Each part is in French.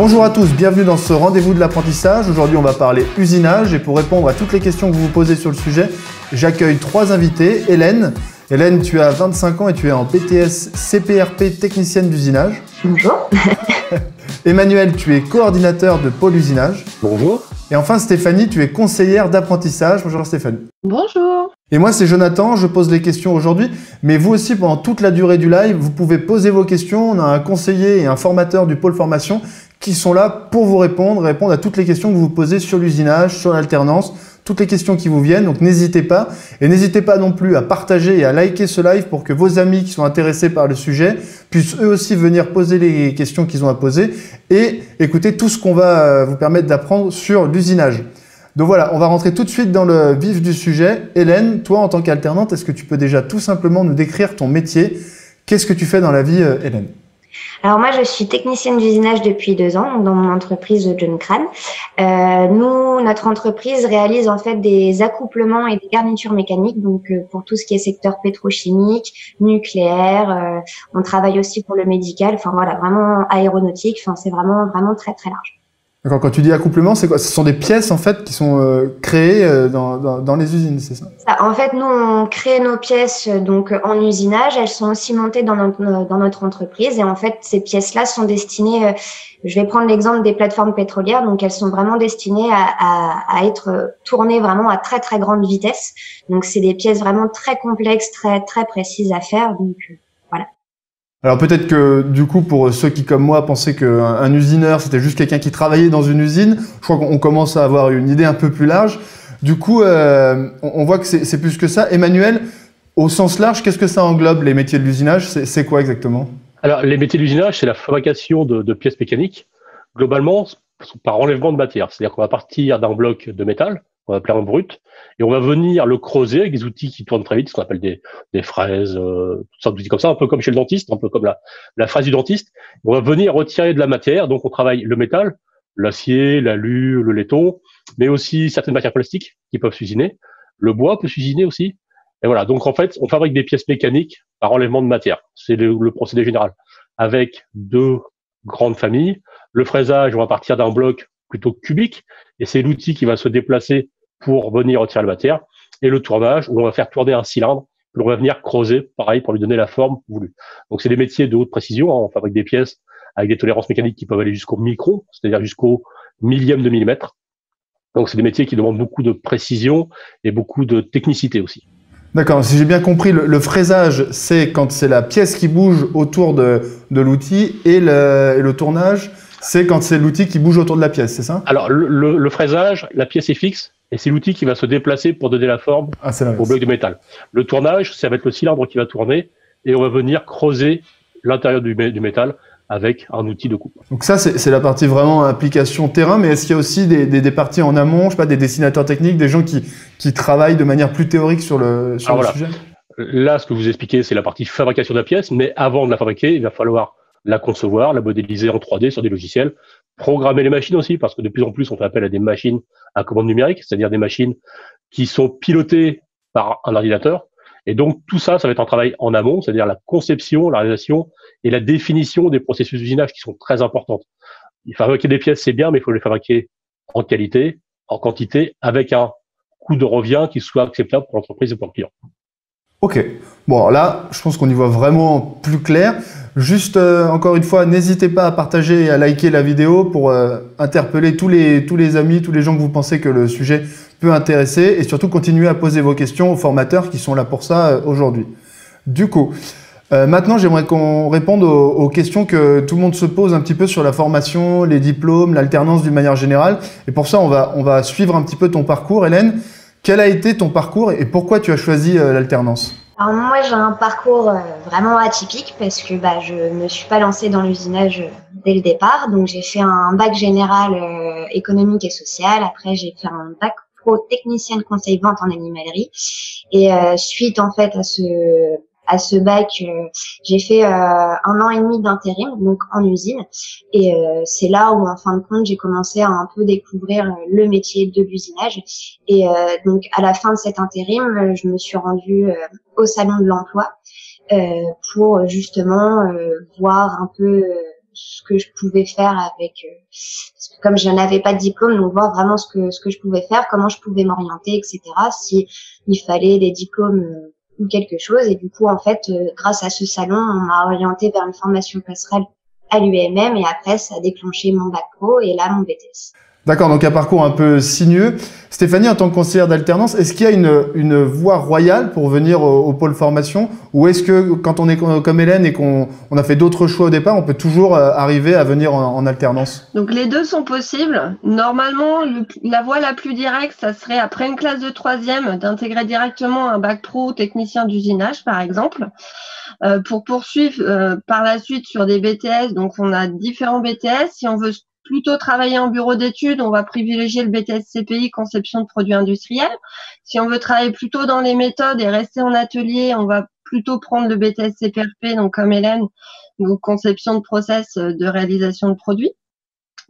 Bonjour à tous, bienvenue dans ce rendez-vous de l'apprentissage. Aujourd'hui, on va parler usinage et pour répondre à toutes les questions que vous vous posez sur le sujet, j'accueille trois invités. Hélène, tu as 25 ans et tu es en BTS CPRP technicienne d'usinage. Bonjour. Emmanuel, tu es coordinateur de pôle usinage. Bonjour. Et enfin Stéphanie, tu es conseillère d'apprentissage. Bonjour Stéphanie. Bonjour. Et moi c'est Jonathan, je pose les questions aujourd'hui, mais vous aussi pendant toute la durée du live, vous pouvez poser vos questions. On a un conseiller et un formateur du pôle formation qui sont là pour vous répondre à toutes les questions que vous vous posez sur l'usinage, sur l'alternance, toutes les questions qui vous viennent. Donc n'hésitez pas. Et n'hésitez pas non plus à partager et à liker ce live pour que vos amis qui sont intéressés par le sujet puissent eux aussi venir poser les questions qu'ils ont à poser et écouter tout ce qu'on va vous permettre d'apprendre sur l'usinage. Donc voilà, on va rentrer tout de suite dans le vif du sujet. Hélène, toi en tant qu'alternante, est-ce que tu peux déjà tout simplement nous décrire ton métier? Qu'est-ce que tu fais dans la vie, Hélène? Alors moi, je suis technicienne d'usinage depuis 2 ans dans mon entreprise John Crane. Notre entreprise réalise en fait des accouplements et des garnitures mécaniques, donc pour tout ce qui est secteur pétrochimique, nucléaire. On travaille aussi pour le médical, enfin voilà, vraiment aéronautique. Enfin, c'est vraiment très très large. D'accord, quand tu dis accouplement, c'est quoi? Ce sont des pièces en fait qui sont créées dans les usines, c'est ça? En fait, nous, on crée nos pièces donc en usinage. Elles sont aussi montées dans notre entreprise. Et en fait, ces pièces-là sont destinées, je vais prendre l'exemple des plateformes pétrolières. Donc, elles sont vraiment destinées à être tournées vraiment à très, très grande vitesse. Donc, c'est des pièces vraiment très complexes, très, très précises à faire. Donc, voilà. Alors peut-être que du coup pour ceux qui comme moi pensaient qu'un usineur c'était juste quelqu'un qui travaillait dans une usine, je crois qu'on commence à avoir une idée un peu plus large. Du coup on voit que c'est plus que ça. Emmanuel, au sens large, qu'est-ce que ça englobe les métiers de l'usinage? C'est quoi exactement? Alors, les métiers de l'usinage, c'est la fabrication de pièces mécaniques, globalement par enlèvement de matière. C'est-à-dire qu'on va partir d'un bloc de métal, on va appeler un brut, et on va venir le creuser avec des outils qui tournent très vite, ce qu'on appelle des fraises, toutes sortes d'outils comme ça, un peu comme chez le dentiste, un peu comme la fraise du dentiste. On va venir retirer de la matière, donc on travaille le métal, l'acier, l'alu, le laiton, mais aussi certaines matières plastiques qui peuvent s'usiner. Le bois peut s'usiner aussi. Et voilà, donc en fait, on fabrique des pièces mécaniques par enlèvement de matière. C'est le procédé général. Avec 2 grandes familles. Le fraisage, on va partir d'un bloc plutôt cubique, et c'est l'outil qui va se déplacer pour venir retirer la matière. Et le tournage, où on va faire tourner un cylindre, puis on va venir creuser, pareil, pour lui donner la forme voulue. Donc c'est des métiers de haute précision, hein. On fabrique des pièces avec des tolérances mécaniques qui peuvent aller jusqu'au micron, c'est-à-dire jusqu'au millième de millimètre. Donc c'est des métiers qui demandent beaucoup de précision et beaucoup de technicité aussi. D'accord, si j'ai bien compris, le fraisage, c'est quand c'est la pièce qui bouge autour de l'outil et le tournage, c'est quand c'est l'outil qui bouge autour de la pièce, c'est ça? Alors, le fraisage, la pièce est fixe et c'est l'outil qui va se déplacer pour donner la forme au bloc de métal. Le tournage, ça va être le cylindre qui va tourner et on va venir creuser l'intérieur du métal avec un outil de coupe. Donc ça, c'est la partie vraiment application terrain, mais est-ce qu'il y a aussi des parties en amont, je sais pas, des dessinateurs techniques, des gens qui travaillent de manière plus théorique sur le sujet? Là, ce que vous expliquez, c'est la partie fabrication de la pièce, mais avant de la fabriquer, il va falloir la concevoir, la modéliser en 3D sur des logiciels, programmer les machines aussi, parce que de plus en plus, on fait appel à des machines à commande numérique, c'est-à-dire des machines qui sont pilotées par un ordinateur. Et donc, tout ça, ça va être un travail en amont, c'est-à-dire la conception, la réalisation et la définition des processus d'usinage qui sont très importantes. Fabriquer des pièces, c'est bien, mais il faut les fabriquer en qualité, en quantité, avec un coût de revient qui soit acceptable pour l'entreprise et pour le client. Ok. Bon, alors là, je pense qu'on y voit vraiment plus clair. Juste, encore une fois, n'hésitez pas à partager et à liker la vidéo pour interpeller tous les amis, tous les gens que vous pensez que le sujet peut intéresser et surtout continuer à poser vos questions aux formateurs qui sont là pour ça aujourd'hui. Du coup, maintenant, j'aimerais qu'on réponde aux questions que tout le monde se pose un petit peu sur la formation, les diplômes, l'alternance d'une manière générale. Et pour ça, on va suivre un petit peu ton parcours, Hélène. Quel a été ton parcours et pourquoi tu as choisi l'alternance? Alors moi, j'ai un parcours vraiment atypique parce que je me suis pas lancée dans l'usinage dès le départ. Donc j'ai fait un bac général économique et social. Après, j'ai fait un bac pro technicienne conseil vente en animalerie. Et suite en fait à ce bac, j'ai fait 1 an et demi d'intérim, donc en usine. Et c'est là où, en fin de compte, j'ai commencé à un peu découvrir le métier de l'usinage. Et donc, à la fin de cet intérim, je me suis rendue au salon de l'emploi pour justement voir un peu ce que je pouvais faire avec, parce que comme je n'avais pas de diplôme, donc voir vraiment ce que je pouvais faire, comment je pouvais m'orienter, etc. Si il fallait des diplômes ou quelque chose. Et du coup, en fait, grâce à ce salon, on m'a orienté vers une formation passerelle à l'UMM et après, ça a déclenché mon bac pro et là, mon BTS. D'accord, donc un parcours un peu sinueux. Stéphanie, en tant que conseillère d'alternance, est-ce qu'il y a une voie royale pour venir au pôle formation, ou est-ce que quand on est comme Hélène et qu'on a fait d'autres choix au départ, on peut toujours arriver à venir en alternance? Donc les deux sont possibles. Normalement, la voie la plus directe, ça serait après une classe de troisième d'intégrer directement un bac pro technicien d'usinage, par exemple. Pour poursuivre par la suite sur des BTS, donc on a différents BTS. Si on veut plutôt travailler en bureau d'études, on va privilégier le BTS CPI, conception de produits industriels. Si on veut travailler plutôt dans les méthodes et rester en atelier, on va plutôt prendre le BTS CPRP, donc comme Hélène, donc conception de process de réalisation de produits.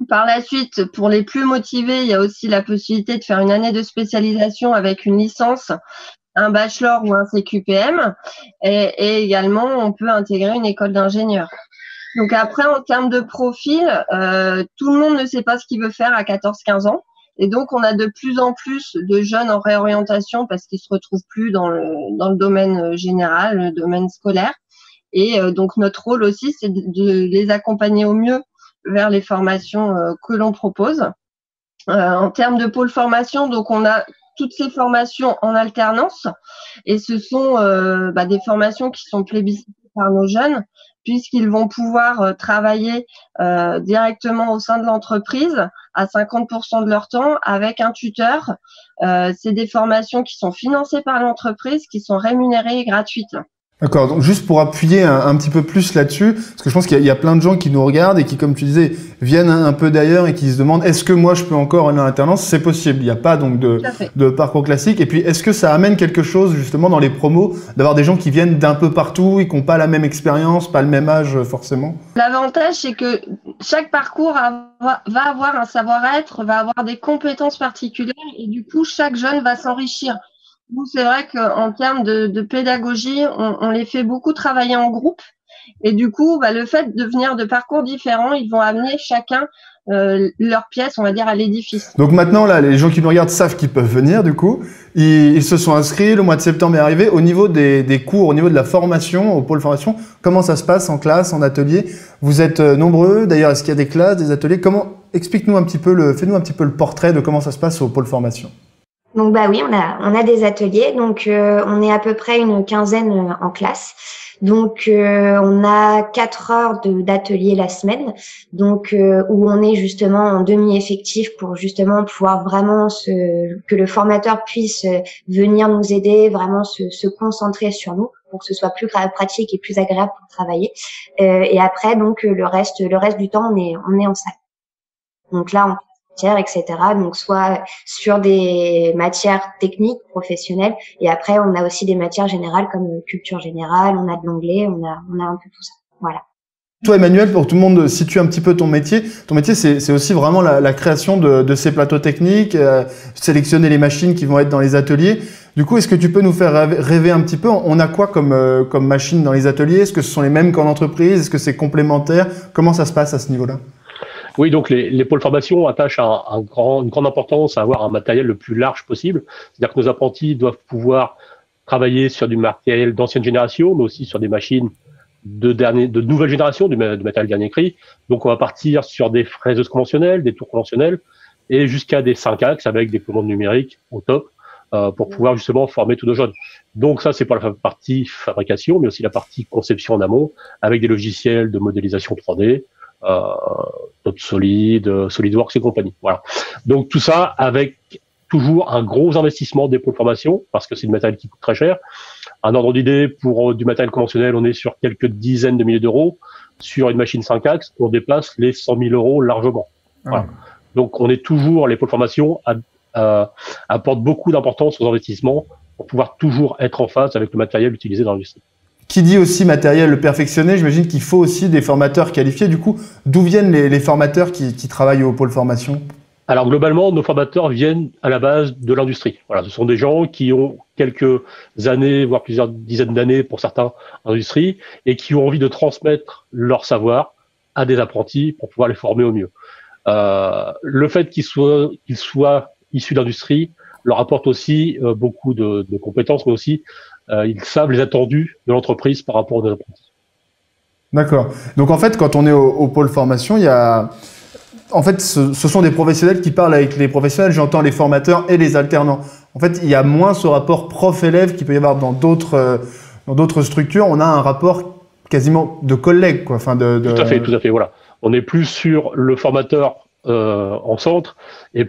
Par la suite, pour les plus motivés, il y a aussi la possibilité de faire une année de spécialisation avec une licence, un bachelor ou un CQPM, et également on peut intégrer une école d'ingénieur. Donc après, en termes de profil, tout le monde ne sait pas ce qu'il veut faire à 14-15 ans. Et donc, on a de plus en plus de jeunes en réorientation parce qu'ils se retrouvent plus dans le domaine général, le domaine scolaire. Et donc, notre rôle aussi, c'est de les accompagner au mieux vers les formations que l'on propose. En termes de pôle formation, donc on a toutes ces formations en alternance et ce sont des formations qui sont plébiscitées par nos jeunes puisqu'ils vont pouvoir travailler directement au sein de l'entreprise à 50% de leur temps avec un tuteur. C'est des formations qui sont financées par l'entreprise, qui sont rémunérées et gratuites. D'accord, donc juste pour appuyer un petit peu plus là-dessus, parce que je pense qu'il y a plein de gens qui nous regardent et qui, comme tu disais, viennent un peu d'ailleurs et qui se demandent est-ce que moi je peux encore aller en alternance? C'est possible, il n'y a pas donc de parcours classique. Et puis est-ce que ça amène quelque chose justement dans les promos, d'avoir des gens qui viennent d'un peu partout et qui n'ont pas la même expérience, pas le même âge forcément? L'avantage, c'est que chaque parcours va avoir un savoir-être, va avoir des compétences particulières et du coup chaque jeune va s'enrichir. Nous, c'est vrai qu'en termes de pédagogie, on les fait beaucoup travailler en groupe. Et du coup, le fait de venir de parcours différents, ils vont amener chacun leur pièce, on va dire, à l'édifice. Donc maintenant, là, les gens qui nous regardent savent qu'ils peuvent venir, du coup. Ils se sont inscrits, le mois de septembre est arrivé. Au niveau des cours, au niveau de la formation, au pôle formation, comment ça se passe en classe, en atelier? Vous êtes nombreux, d'ailleurs, est-ce qu'il y a des classes, des ateliers? Explique-nous un petit peu fais-nous un petit peu le portrait de comment ça se passe au pôle formation. Donc oui, on a des ateliers, donc on est à peu près une quinzaine en classe. Donc on a 4 heures d'atelier la semaine, donc où on est justement en demi-effectif pour justement pouvoir vraiment que le formateur puisse venir nous aider, vraiment se concentrer sur nous pour que ce soit plus pratique et plus agréable pour travailler. Et après donc le reste du temps on est en salle. Donc là etc. Donc soit sur des matières techniques, professionnelles, et après on a aussi des matières générales comme culture générale, on a de l'anglais, on a un peu tout ça. Voilà. Toi Emmanuel, pour que tout le monde situe un petit peu ton métier c'est aussi vraiment la création de ces plateaux techniques, sélectionner les machines qui vont être dans les ateliers. Du coup, est-ce que tu peux nous faire rêver un petit peu? On a quoi comme machines dans les ateliers? Est-ce que ce sont les mêmes qu'en entreprise? Est-ce que c'est complémentaire? Comment ça se passe à ce niveau-là? Oui, donc les pôles formation attachent une grande importance à avoir un matériel le plus large possible. C'est-à-dire que nos apprentis doivent pouvoir travailler sur du matériel d'ancienne génération, mais aussi sur des machines de nouvelle génération, du matériel dernier cri. Donc on va partir sur des fraiseuses conventionnelles, des tours conventionnelles, et jusqu'à des 5 axes avec des commandes numériques au top, pour pouvoir justement former tous nos jeunes. Donc ça, c'est pour la partie fabrication, mais aussi la partie conception en amont, avec des logiciels de modélisation 3D, Solid, SolidWorks et compagnie. Voilà. Donc tout ça avec toujours un gros investissement des pôles formation parce que c'est du matériel qui coûte très cher. Un ordre d'idée pour du matériel conventionnel, on est sur quelques dizaines de milliers d'euros. Sur une machine 5 axes, on dépasse les 100 000 euros largement. Voilà. Donc on est toujours, les pôles formation apportent beaucoup d'importance aux investissements pour pouvoir toujours être en phase avec le matériel utilisé dans l'industrie. Qui dit aussi matériel perfectionné, j'imagine qu'il faut aussi des formateurs qualifiés. Du coup, d'où viennent les formateurs qui travaillent au pôle formation? Alors globalement, nos formateurs viennent à la base de l'industrie. Voilà, ce sont des gens qui ont quelques années, voire plusieurs dizaines d'années pour certains en industrie, et qui ont envie de transmettre leur savoir à des apprentis pour pouvoir les former au mieux. Le fait qu'ils soient issus d'industrie leur apporte aussi beaucoup de compétences, mais aussi ils savent les attendus de l'entreprise par rapport aux apprentis. D'accord. Donc en fait, quand on est au pôle formation, il y a... En fait, ce sont des professionnels qui parlent avec les professionnels, j'entends les formateurs et les alternants. En fait, il y a moins ce rapport prof-élève qu'il peut y avoir dans d'autres structures. On a un rapport quasiment de collègues, quoi. Enfin, Tout à fait, voilà. On est plus sur le formateur en centre et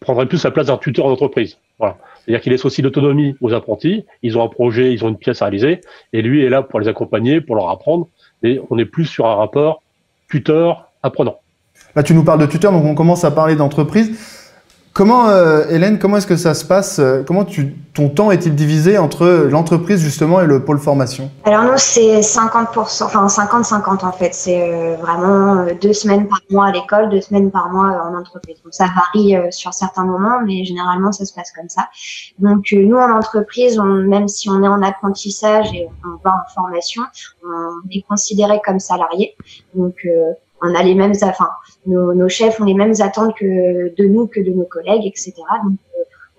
prendrait plus la place d'un tuteur en entreprise. Voilà. C'est-à-dire qu'il laisse aussi l'autonomie aux apprentis. Ils ont un projet, ils ont une pièce à réaliser, et lui est là pour les accompagner, pour leur apprendre. Et on est plus sur un rapport tuteur-apprenant. Là, tu nous parles de tuteur, donc on commence à parler d'entreprise. Comment, Hélène, comment est-ce que ça se passe? Comment ton temps est-il divisé entre l'entreprise justement et le pôle formation? Alors nous, c'est 50%, enfin 50-50 en fait. C'est vraiment 2 semaines par mois à l'école, 2 semaines par mois en entreprise. Donc ça varie sur certains moments, mais généralement ça se passe comme ça. Donc nous en entreprise, même si on est en apprentissage et on va en formation, on est considéré comme salarié. Donc on a les mêmes, enfin, nos chefs ont les mêmes attentes de nous que de nos collègues, etc. Donc,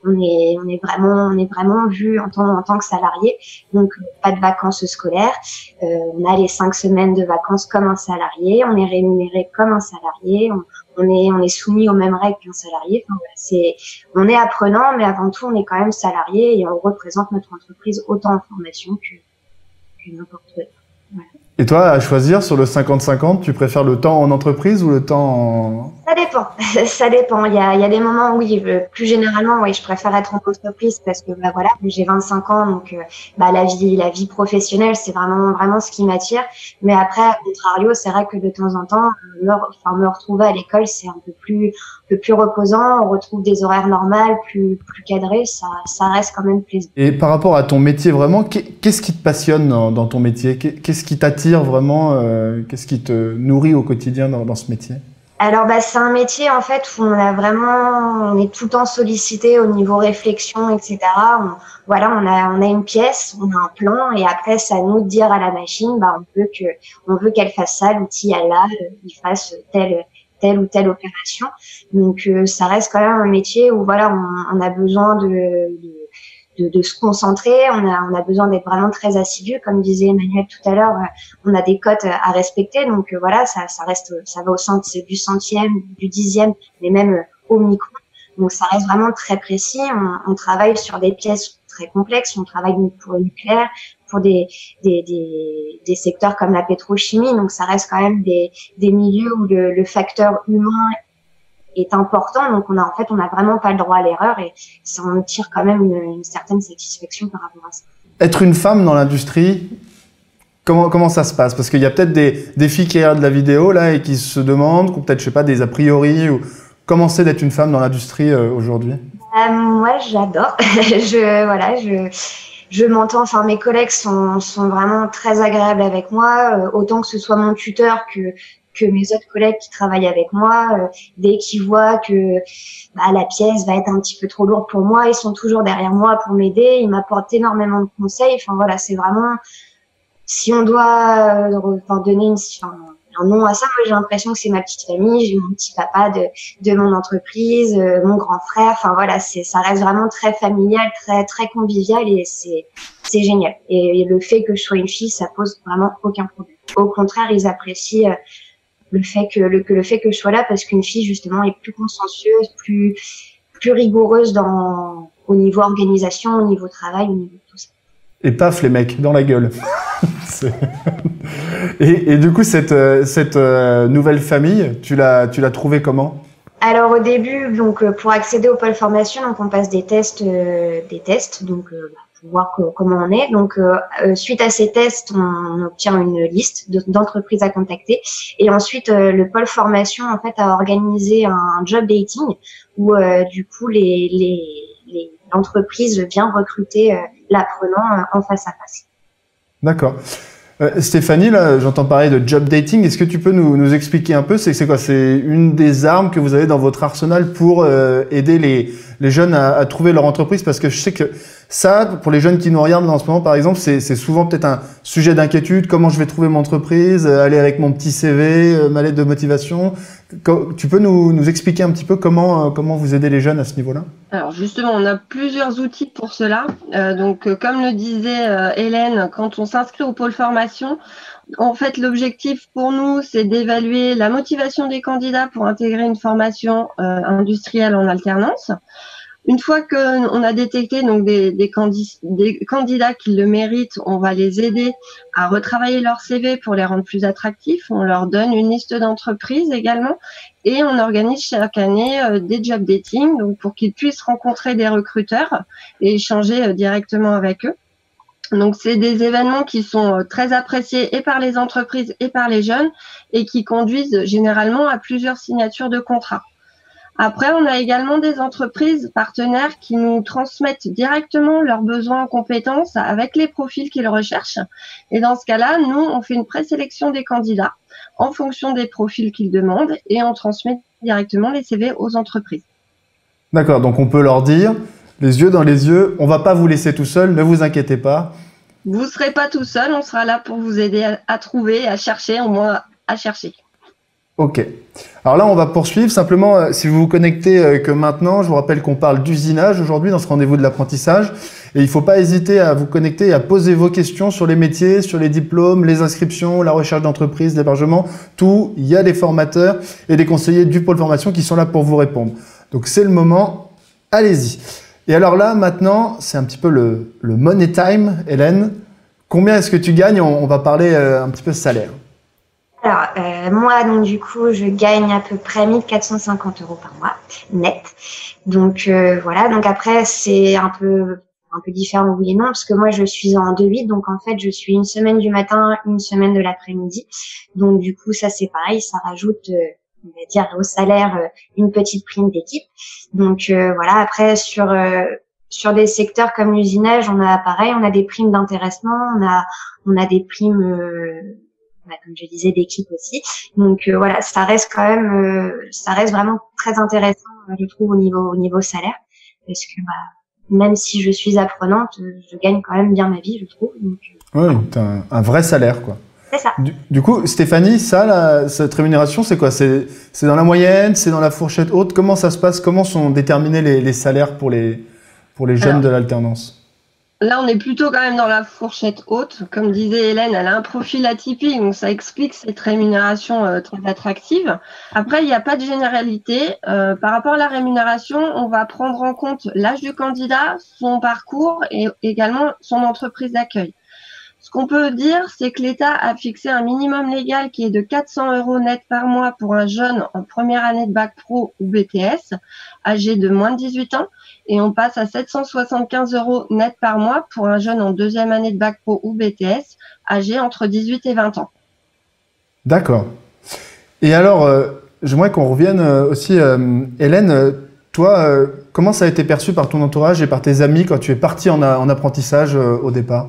on est vraiment vu en tant que salarié. Donc, pas de vacances scolaires. On a les 5 semaines de vacances comme un salarié. On est rémunéré comme un salarié. On est soumis aux mêmes règles qu'un salarié. Enfin, voilà, on est apprenant, mais avant tout, on est quand même salarié et on représente notre entreprise autant en formation que n'importe quoi. Voilà. Et toi, à choisir sur le 50-50, tu préfères le temps en entreprise ou le temps en... Ça dépend. Ça dépend. Il y a des moments où, oui, plus généralement, oui, je préfère être en entreprise parce que, bah voilà, j'ai 25 ans, donc, la vie professionnelle, c'est vraiment ce qui m'attire. Mais après, à contrario, c'est vrai que de temps en temps, me retrouver à l'école, c'est un peu plus reposant. On retrouve des horaires normales, plus cadrés. Ça reste quand même plaisant. Et par rapport à ton métier, vraiment, qu'est-ce qui te passionne dans ton métier? Qu'est-ce qui t'attire vraiment? Qu'est-ce qui te nourrit au quotidien dans ce métier? Alors, c'est un métier, en fait, où on est tout le temps sollicité au niveau réflexion, etc. On a une pièce, on a un plan, et après, c'est à nous de dire à la machine, on veut qu'elle fasse ça, l'outil, il fasse telle ou telle opération. Donc, ça reste quand même un métier où, voilà, on a besoin de se concentrer, on a besoin d'être vraiment très assidu, comme disait Emmanuel tout à l'heure, on a des cotes à respecter, donc voilà, ça va au centre du 100e, du 10e, mais même au micro, donc ça reste vraiment très précis. On travaille sur des pièces très complexes, on travaille pour le nucléaire, pour des secteurs comme la pétrochimie, donc ça reste quand même des milieux où le facteur humain est important, donc on a vraiment pas le droit à l'erreur et ça en tire quand même une certaine satisfaction par rapport à ça. Être une femme dans l'industrie, comment ça se passe? Parce qu'il y a peut-être des filles qui regardent la vidéo là et qui se demandent, ou peut-être, je sais pas, des a priori, ou comment c'est d'être une femme dans l'industrie aujourd'hui? Moi, j'adore. Je m'entends, enfin, mes collègues sont vraiment très agréables avec moi, autant que ce soit mon tuteur que mes autres collègues qui travaillent avec moi, dès qu'ils voient que la pièce va être un petit peu trop lourde pour moi, ils sont toujours derrière moi pour m'aider, ils m'apportent énormément de conseils. Enfin voilà, c'est vraiment, si on doit donner un nom à ça, moi j'ai l'impression que c'est ma petite famille, j'ai mon petit papa de mon entreprise, mon grand frère. Enfin voilà, ça reste vraiment très familial, très très convivial et c'est génial. Et le fait que je sois une fille, ça pose vraiment aucun problème. Au contraire, ils apprécient le fait que je sois là parce qu'une fille justement est plus consciencieuse, plus rigoureuse au niveau organisation, au niveau travail, au niveau de tout ça. Et paf, les mecs, dans la gueule. Et du coup, cette nouvelle famille, tu l'as trouvée comment? Alors au début, donc pour accéder au pôle formation, donc on passe des tests, donc pour voir comment on est. Donc suite à ces tests, on obtient une liste d'entreprises à contacter. Et ensuite, le pôle formation en fait a organisé un job dating où du coup l'entreprise vient recruter l'apprenant en face à face. D'accord. Stéphanie, là, j'entends parler de job dating. Est-ce que tu peux nous expliquer un peu, c'est quoi? C'est une des armes que vous avez dans votre arsenal pour aider les jeunes à trouver leur entreprise? Parce que je sais que ça, pour les jeunes qui nous regardent en ce moment, par exemple, c'est souvent peut-être un sujet d'inquiétude. Comment je vais trouver mon entreprise? Aller avec mon petit CV, ma lettre de motivation. Tu peux nous expliquer un petit peu comment vous aidez les jeunes à ce niveau-là? Alors justement, on a plusieurs outils pour cela. Comme le disait Hélène, quand on s'inscrit au pôle formation, en fait, l'objectif pour nous, c'est d'évaluer la motivation des candidats pour intégrer une formation industrielle en alternance. Une fois qu'on a détecté donc des candidats qui le méritent, on va les aider à retravailler leur CV pour les rendre plus attractifs. On leur donne une liste d'entreprises également et on organise chaque année des job dating donc pour qu'ils puissent rencontrer des recruteurs et échanger directement avec eux. Donc, c'est des événements qui sont très appréciés et par les entreprises et par les jeunes et qui conduisent généralement à plusieurs signatures de contrats. Après, on a également des entreprises partenaires qui nous transmettent directement leurs besoins en compétences avec les profils qu'ils recherchent. Et dans ce cas-là, nous, on fait une présélection des candidats en fonction des profils qu'ils demandent et on transmet directement les CV aux entreprises. D'accord, donc on peut leur dire, les yeux dans les yeux, on va pas vous laisser tout seul, ne vous inquiétez pas. Vous ne serez pas tout seul, on sera là pour vous aider à trouver, à chercher, au moins à chercher. Ok. Alors là, on va poursuivre. Simplement, si vous vous connectez que maintenant, je vous rappelle qu'on parle d'usinage aujourd'hui dans ce rendez-vous de l'apprentissage. Et il ne faut pas hésiter à vous connecter et à poser vos questions sur les métiers, sur les diplômes, les inscriptions, la recherche d'entreprise, l'hébergement, tout. Il y a des formateurs et des conseillers du pôle formation qui sont là pour vous répondre. Donc c'est le moment. Allez-y. Et alors là, maintenant, c'est un petit peu le money time, Hélène. Combien est-ce que tu gagnes? On va parler un petit peu salaire. Alors, moi, donc du coup, je gagne à peu près 1 450 € par mois, net. Donc, voilà. Donc après, c'est un peu différent, oui et non, parce que moi, je suis en 2-8. Donc, en fait, je suis une semaine du matin, une semaine de l'après-midi. Donc, du coup, ça, c'est pareil. Ça rajoute, on va dire, au salaire, une petite prime d'équipe. Donc, voilà. Après, sur des secteurs comme l'usinage, on a des primes d'intéressement, on a des primes, comme je disais, d'équipe aussi. Donc voilà, ça reste quand même, ça reste vraiment très intéressant, je trouve, au niveau salaire, parce que même si je suis apprenante, je gagne quand même bien ma vie, je trouve. Donc, oui, t'as un vrai salaire, quoi. C'est ça. Du coup, Stéphanie, cette rémunération, c'est quoi? C'est dans la moyenne, c'est dans la fourchette haute? Comment ça se passe? Comment sont déterminés les salaires pour les jeunes de l'alternance? Là, on est plutôt quand même dans la fourchette haute. Comme disait Hélène, elle a un profil atypique, donc ça explique cette rémunération très attractive. Après, il n'y a pas de généralité. Par rapport à la rémunération, on va prendre en compte l'âge du candidat, son parcours et également son entreprise d'accueil. Ce qu'on peut dire, c'est que l'État a fixé un minimum légal qui est de 400 € net par mois pour un jeune en première année de bac pro ou BTS, âgé de moins de 18 ans, et on passe à 775 € net par mois pour un jeune en deuxième année de bac pro ou BTS, âgé entre 18 et 20 ans. D'accord. Et alors, j'aimerais qu'on revienne aussi, Hélène, toi, comment ça a été perçu par ton entourage et par tes amis quand tu es partie en apprentissage au départ?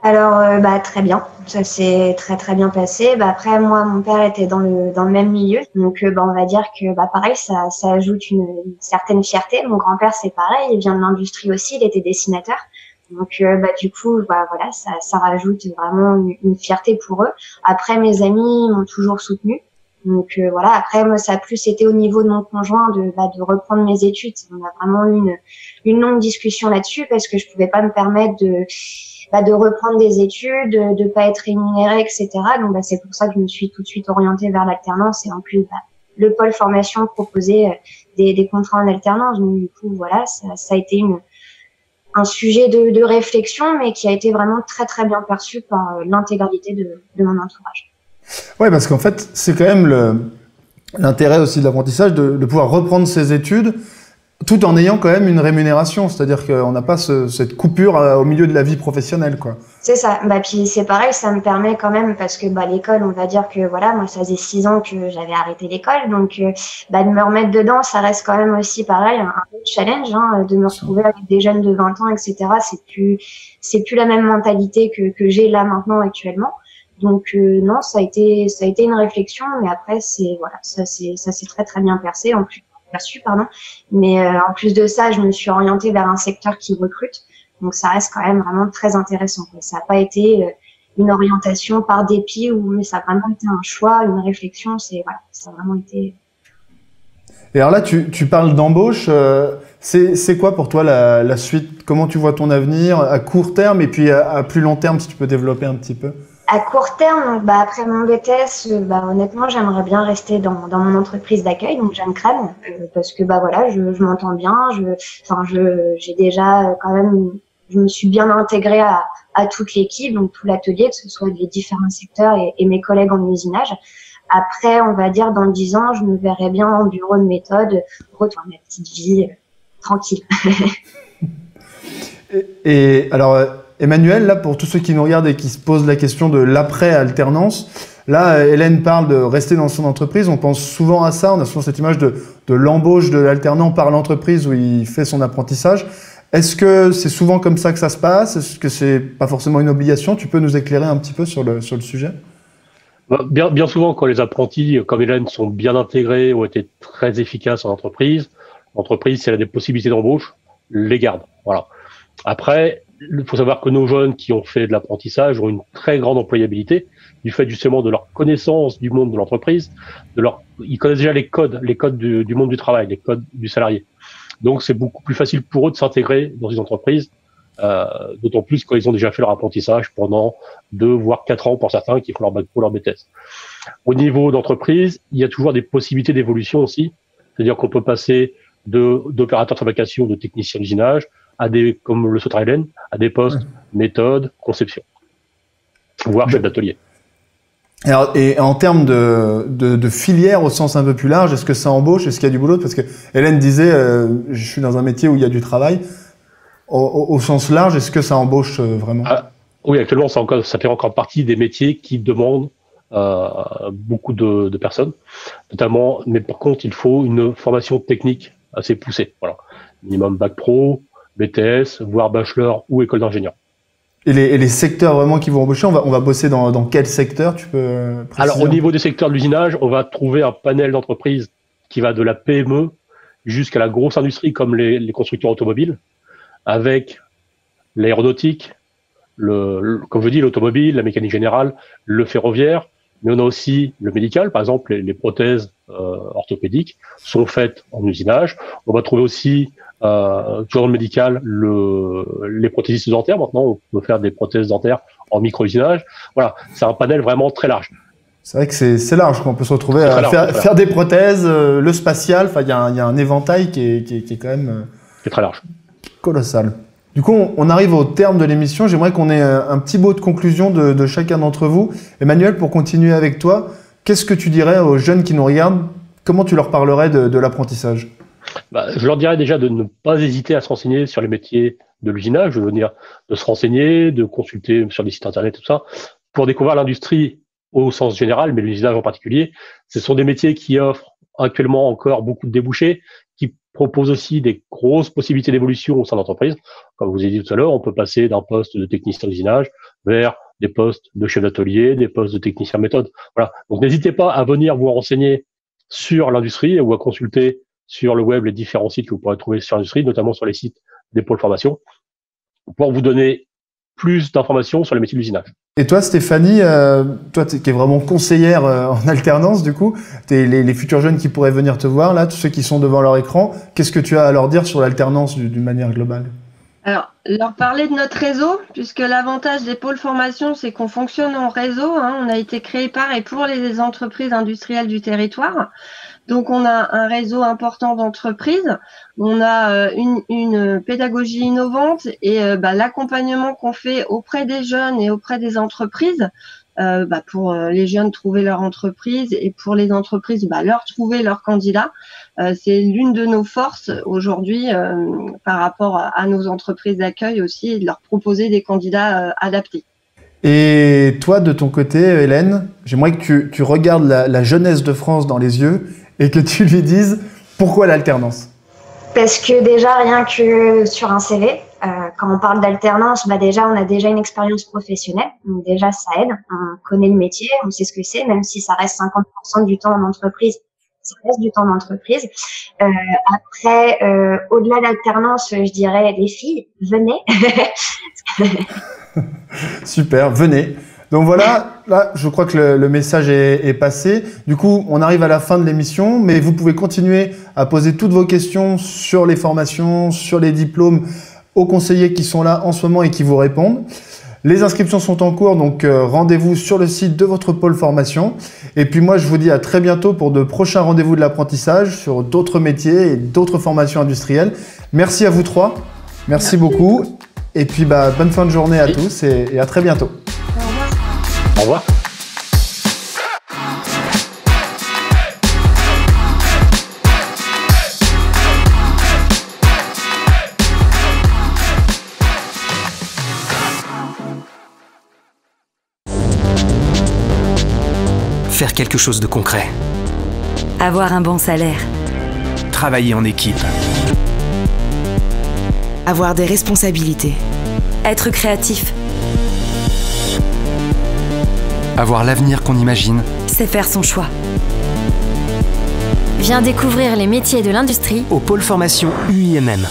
Alors, très bien. Ça s'est très très bien passé. Après, moi, mon père était dans le même milieu, donc on va dire que pareil, ça ajoute une certaine fierté. Mon grand-père, c'est pareil, il vient de l'industrie aussi, il était dessinateur. Donc, du coup, voilà, ça rajoute vraiment une fierté pour eux. Après, mes amis m'ont toujours soutenue. Donc voilà. Après, moi, ça a plus été au niveau de mon conjoint de reprendre mes études. On a vraiment eu une longue discussion là-dessus parce que je pouvais pas me permettre de reprendre des études, de pas être rémunérée, etc. Donc c'est pour ça que je me suis tout de suite orientée vers l'alternance et en plus le pôle formation proposait des contrats en alternance. Donc du coup voilà, ça a été un sujet de réflexion, mais qui a été vraiment très très bien perçu par l'intégralité de mon entourage. Ouais, parce qu'en fait c'est quand même l'intérêt aussi de l'apprentissage de pouvoir reprendre ses études tout en ayant quand même une rémunération, c'est-à-dire qu'on n'a pas cette coupure au milieu de la vie professionnelle, quoi. C'est ça. Puis c'est pareil, ça me permet quand même, parce que l'école, on va dire que voilà, moi ça faisait 6 ans que j'avais arrêté l'école, donc de me remettre dedans, ça reste quand même aussi pareil, un autre challenge, de me retrouver avec des jeunes de 20 ans, etc. C'est plus la même mentalité que j'ai là maintenant actuellement. Donc non, ça a été une réflexion, mais après ça s'est très très bien percé. En plus, perçu, pardon. Mais en plus de ça, je me suis orientée vers un secteur qui recrute. Donc ça reste quand même vraiment très intéressant, quoi. Ça n'a pas été une orientation par dépit, mais ça a vraiment été un choix, une réflexion. Voilà, ça a vraiment été. Et alors là, tu parles d'embauche. C'est quoi pour toi la suite? Comment tu vois ton avenir à court terme et puis à plus long terme, si tu peux développer un petit peu? À court terme, donc, après mon BTS, honnêtement, j'aimerais bien rester dans mon entreprise d'accueil, donc Jeanne Crème, parce que voilà, je m'entends bien. J'ai déjà quand même, je me suis bien intégrée à toute l'équipe, donc tout l'atelier, que ce soit les différents secteurs et mes collègues en usinage. Après, on va dire, dans 10 ans, je me verrais bien en bureau de méthode, retourner ma petite vie tranquille. Et alors, Emmanuel, là, pour tous ceux qui nous regardent et qui se posent la question de l'après-alternance, là, Hélène parle de rester dans son entreprise. On pense souvent à ça. On a souvent cette image de l'embauche de l'alternant par l'entreprise où il fait son apprentissage. Est-ce que c'est souvent comme ça que ça se passe? Est-ce que c'est pas forcément une obligation? Tu peux nous éclairer un petit peu sur le sujet? Bien souvent, quand les apprentis, comme Hélène, sont bien intégrés, ont été très efficaces en entreprise, l'entreprise, si elle a des possibilités d'embauche, les garde. Voilà. Après, il faut savoir que nos jeunes qui ont fait de l'apprentissage ont une très grande employabilité du fait justement de leur connaissance du monde de l'entreprise, ils connaissent déjà les codes du monde du travail, les codes du salarié. Donc, c'est beaucoup plus facile pour eux de s'intégrer dans une entreprise, d'autant plus quand ils ont déjà fait leur apprentissage pendant 2 voire 4 ans pour certains qui font leur bac pro, leur BTS. Au niveau d'entreprise, il y a toujours des possibilités d'évolution aussi. C'est-à-dire qu'on peut passer d'opérateur de fabrication, de technicien d'usinage, comme le souhaiterait Hélène, à des postes méthode, conception, voire chef d'atelier. Alors, et en termes de filière au sens un peu plus large, est-ce que ça embauche? Est-ce qu'il y a du boulot? Parce que Hélène disait, je suis dans un métier où il y a du travail. Au sens large, est-ce que ça embauche vraiment? Oui, actuellement, ça fait encore partie des métiers qui demandent beaucoup de personnes, notamment. Mais par contre, il faut une formation technique assez poussée. Voilà, minimum bac pro, BTS, voire bachelor ou école d'ingénieur. Et les secteurs vraiment qui vont embaucher, on va bosser dans quel secteur? Tu peux préciser? Alors, au niveau des secteurs de l'usinage, on va trouver un panel d'entreprises qui va de la PME jusqu'à la grosse industrie comme les constructeurs automobiles, avec l'aéronautique, comme je dis, l'automobile, la mécanique générale, le ferroviaire, mais on a aussi le médical, par exemple, les prothèses orthopédiques sont faites en usinage. On va trouver aussi, toujours dans le médical, les prothésistes dentaires. Maintenant, on peut faire des prothèses dentaires en micro-usinage. Voilà, c'est un panel vraiment très large. C'est vrai que c'est large, qu'on peut se retrouver à faire des prothèses, le spatial. Enfin, il y a un éventail qui est quand même c'est très large, colossal. Du coup, on arrive au terme de l'émission. J'aimerais qu'on ait un petit mot de conclusion de chacun d'entre vous. Emmanuel, pour continuer avec toi, qu'est-ce que tu dirais aux jeunes qui nous regardent? Comment tu leur parlerais de l'apprentissage? Je leur dirais déjà de ne pas hésiter à se renseigner sur les métiers de l'usinage, je veux dire, de se renseigner, de consulter sur des sites internet, tout ça, pour découvrir l'industrie au sens général, mais l'usinage en particulier. Ce sont des métiers qui offrent actuellement encore beaucoup de débouchés, qui proposent aussi des grosses possibilités d'évolution au sein de l'entreprise. Comme vous avez dit tout à l'heure, on peut passer d'un poste de technicien d'usinage vers des postes de chef d'atelier, des postes de technicien méthode. Voilà. Donc n'hésitez pas à venir vous renseigner sur l'industrie ou à consulter sur le web les différents sites que vous pourrez trouver sur l'industrie, notamment sur les sites des pôles formation, pour vous donner plus d'informations sur les métiers de l'usinage. Et toi, Stéphanie, toi qui es vraiment conseillère en alternance, du coup, les futurs jeunes qui pourraient venir te voir, là, tous ceux qui sont devant leur écran, qu'est-ce que tu as à leur dire sur l'alternance d'une manière globale? Alors, leur parler de notre réseau, puisque l'avantage des pôles formation, c'est qu'on fonctionne en réseau. On a été créé par et pour les entreprises industrielles du territoire. Donc, on a un réseau important d'entreprises, on a une pédagogie innovante et l'accompagnement qu'on fait auprès des jeunes et auprès des entreprises pour les jeunes trouver leur entreprise et pour les entreprises leur trouver leurs candidats. C'est l'une de nos forces aujourd'hui par rapport à nos entreprises d'accueil aussi, et de leur proposer des candidats adaptés. Et toi, de ton côté, Hélène, j'aimerais que tu regardes la jeunesse de France dans les yeux et que tu lui dises pourquoi l'alternance. Parce que déjà, rien que sur un CV, quand on parle d'alternance, déjà on a déjà une expérience professionnelle, donc déjà ça aide, on connaît le métier, on sait ce que c'est, même si ça reste 50% du temps en entreprise, ça reste du temps d'entreprise. Après, au-delà d'alternance, je dirais les filles, venez. Super, venez. Donc voilà, là, je crois que le message est passé. Du coup, on arrive à la fin de l'émission, mais vous pouvez continuer à poser toutes vos questions sur les formations, sur les diplômes aux conseillers qui sont là en ce moment et qui vous répondent. Les inscriptions sont en cours, donc rendez-vous sur le site de votre pôle formation. Et puis moi, je vous dis à très bientôt pour de prochains rendez-vous de l'apprentissage sur d'autres métiers et d'autres formations industrielles. Merci à vous trois. Merci beaucoup. Et puis, bonne fin de journée à tous et à très bientôt. Au revoir. Faire quelque chose de concret. Avoir un bon salaire. Travailler en équipe. Avoir des responsabilités. Être créatif. Avoir l'avenir qu'on imagine. C'est faire son choix. Viens découvrir les métiers de l'industrie Au pôle formation UIMM.